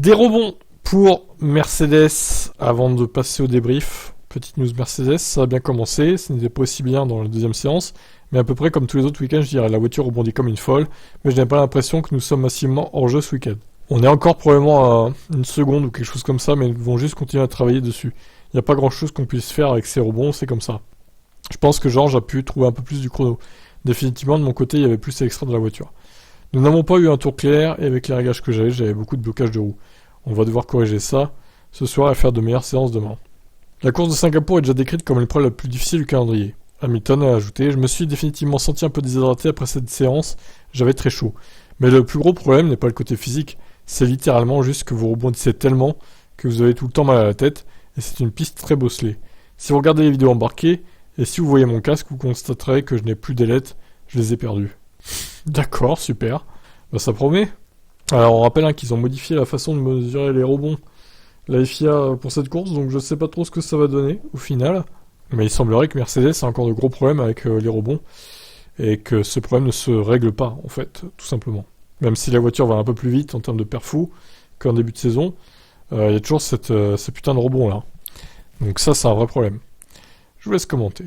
Des rebonds pour Mercedes avant de passer au débrief. Petite news Mercedes, ça a bien commencé, ce n'était pas aussi bien dans la deuxième séance, mais à peu près comme tous les autres week-ends, je dirais, la voiture rebondit comme une folle, mais je n'ai pas l'impression que nous sommes massivement hors jeu ce week-end. On est encore probablement à une seconde ou quelque chose comme ça, mais ils vont juste continuer à travailler dessus. Il n'y a pas grand-chose qu'on puisse faire avec ces rebonds, c'est comme ça. Je pense que Georges a pu trouver un peu plus du chrono. Définitivement, de mon côté, il y avait plus à extraire de la voiture. Nous n'avons pas eu un tour clair, et avec les réglages que j'avais beaucoup de blocage de roues. On va devoir corriger ça ce soir et faire de meilleures séances demain. La course de Singapour est déjà décrite comme l'épreuve la plus difficile du calendrier. Hamilton a ajouté « Je me suis définitivement senti un peu déshydraté après cette séance, j'avais très chaud. Mais le plus gros problème n'est pas le côté physique, c'est littéralement juste que vous rebondissez tellement que vous avez tout le temps mal à la tête, et c'est une piste très bosselée. Si vous regardez les vidéos embarquées, et si vous voyez mon casque, vous constaterez que je n'ai plus d'ailettes, je les ai perdues. » D'accord, super. Bah ça promet. Alors on rappelle qu'ils ont modifié la façon de mesurer les rebonds, la FIA pour cette course, donc je sais pas trop ce que ça va donner au final. Mais il semblerait que Mercedes a encore de gros problèmes avec les rebonds, et que ce problème ne se règle pas, en fait, tout simplement. Même si la voiture va un peu plus vite en termes de perfou qu'en début de saison, il y a toujours ces putains de rebonds là. Donc ça, c'est un vrai problème. Je vous laisse commenter.